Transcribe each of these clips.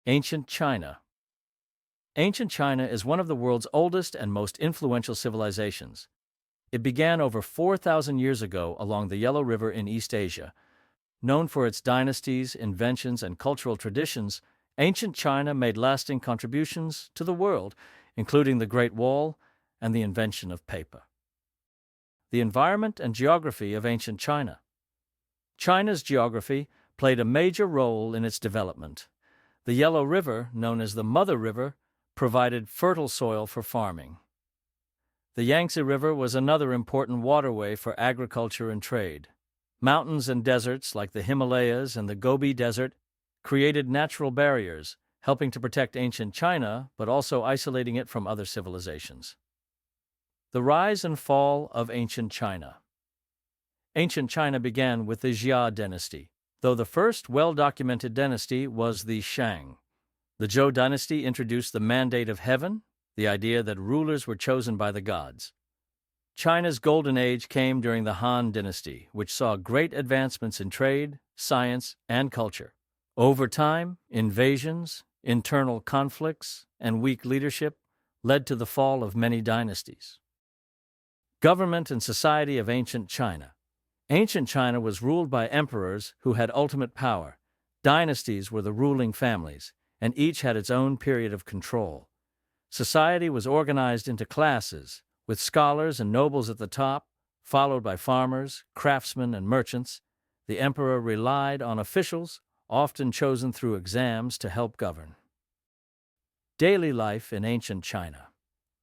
Ancient China. Ancient China is one of the world's oldest and most influential civilizations. It began over 4,000 years ago along the Yellow River in East Asia. Known for its dynasties, inventions, and cultural traditions, ancient China made lasting contributions to the world, including the Great Wall and the invention of paper. The environment and geography of ancient China. China's geography played a major role in its development. The Yellow River, known as the Mother River, provided fertile soil for farming. The Yangtze River was another important waterway for agriculture and trade. Mountains and deserts like the Himalayas and the Gobi Desert created natural barriers, helping to protect ancient China but also isolating it from other civilizations. The rise and fall of ancient China. Ancient China began with the Jia dynasty, though the first well-documented dynasty was the Shang. The Zhou dynasty introduced the mandate of heaven, the idea that rulers were chosen by the gods. China's golden age came during the Han dynasty, which saw great advancements in trade, science, and culture. Over time, invasions, internal conflicts, and weak leadership led to the fall of many dynasties. Government and society of ancient China. Ancient China was ruled by emperors who had ultimate power. Dynasties were the ruling families, and each had its own period of control. Society was organized into classes, with scholars and nobles at the top, followed by farmers, craftsmen, and merchants. The emperor relied on officials, often chosen through exams, to help govern. Daily life in ancient China.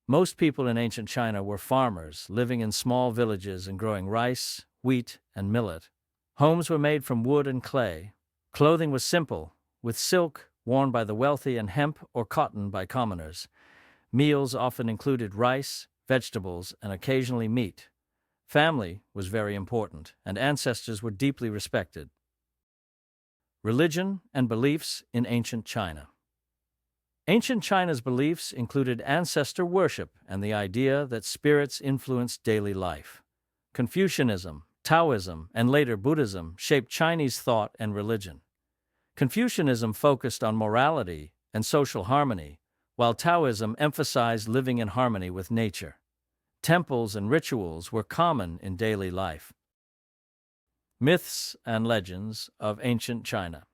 Most people in ancient China were farmers, living in small villages and growing rice, wheat, and millet. Homes were made from wood and clay. Clothing was simple, with silk worn by the wealthy and hemp or cotton by commoners. Meals often included rice, vegetables, and occasionally meat. Family was very important, and ancestors were deeply respected. Religion and beliefs in ancient China. Ancient China's beliefs included ancestor worship and the idea that spirits influenced daily life. Confucianism, Taoism, and later Buddhism shaped Chinese thought and religion. Confucianism focused on morality and social harmony, while Taoism emphasized living in harmony with nature. Temples and rituals were common in daily life. Myths and legends of ancient China.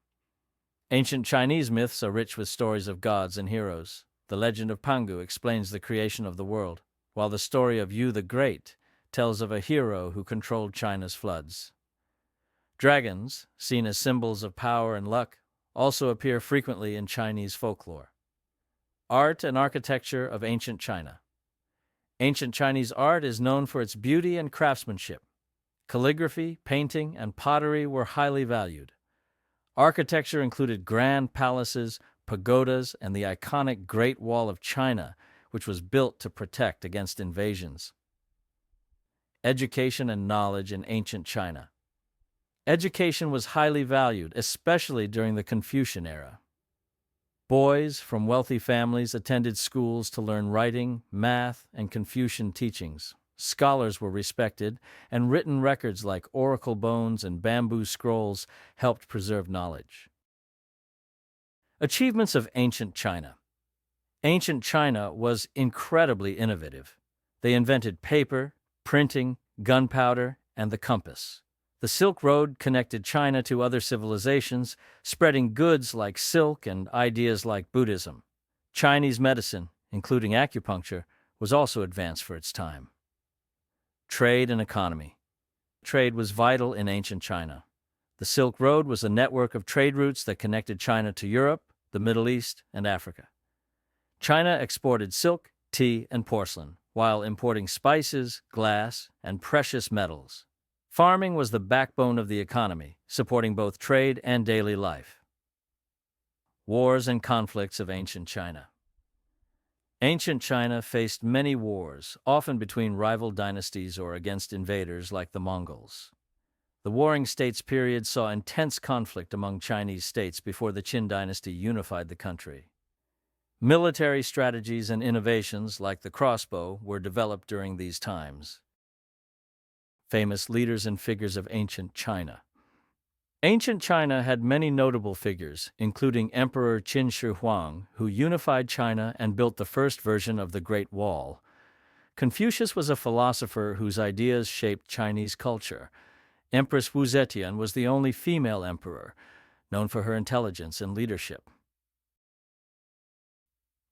Ancient Chinese myths are rich with stories of gods and heroes. The legend of Pangu explains the creation of the world, while the story of Yu the Great tells of a hero who controlled China's floods. Dragons, seen as symbols of power and luck, also appear frequently in Chinese folklore. Art and architecture of ancient China. Ancient Chinese art is known for its beauty and craftsmanship. Calligraphy, painting, and pottery were highly valued. Architecture included grand palaces, pagodas, and the iconic Great Wall of China, which was built to protect against invasions. Education and knowledge in ancient China. Education was highly valued, especially during the Confucian era. Boys from wealthy families attended schools to learn writing, math, and Confucian teachings. Scholars were respected, and written records like oracle bones and bamboo scrolls helped preserve knowledge. Achievements of ancient China. Ancient China was incredibly innovative. They invented paper, printing, gunpowder, and the compass. The Silk Road connected China to other civilizations, spreading goods like silk and ideas like Buddhism. Chinese medicine, including acupuncture, was also advanced for its time. Trade and economy. Trade was vital in ancient China. The Silk Road was a network of trade routes that connected China to Europe, the Middle East, and Africa. China exported silk, tea, and porcelain, while importing spices, glass, and precious metals. Farming was the backbone of the economy, supporting both trade and daily life. Wars and conflicts of ancient China. Ancient China faced many wars, often between rival dynasties or against invaders like the Mongols. The Warring States period saw intense conflict among Chinese states before the Qin dynasty unified the country. Military strategies and innovations like the crossbow were developed during these times. Famous leaders and figures of ancient China. Ancient China had many notable figures, including Emperor Qin Shi Huang, who unified China and built the first version of the Great Wall. Confucius was a philosopher whose ideas shaped Chinese culture. Empress Wu Zetian was the only female emperor, known for her intelligence and leadership.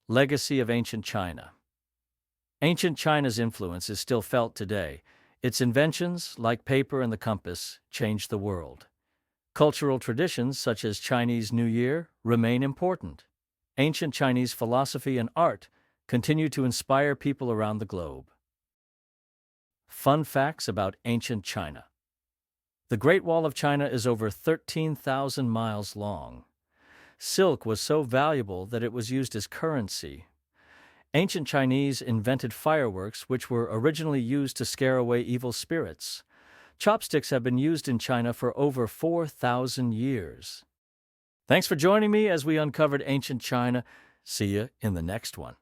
Legacy of Ancient China. Ancient China's influence is still felt today. Its inventions, like paper and the compass, changed the world. Cultural traditions such as Chinese New Year remain important. Ancient Chinese philosophy and art continue to inspire people around the globe. Fun facts about ancient China. The Great Wall of China is over 13,000 miles long. Silk was so valuable that it was used as currency. Ancient Chinese invented fireworks, which were originally used to scare away evil spirits. Chopsticks have been used in China for over 4,000 years. Thanks for joining me as we uncovered ancient China. See you in the next one.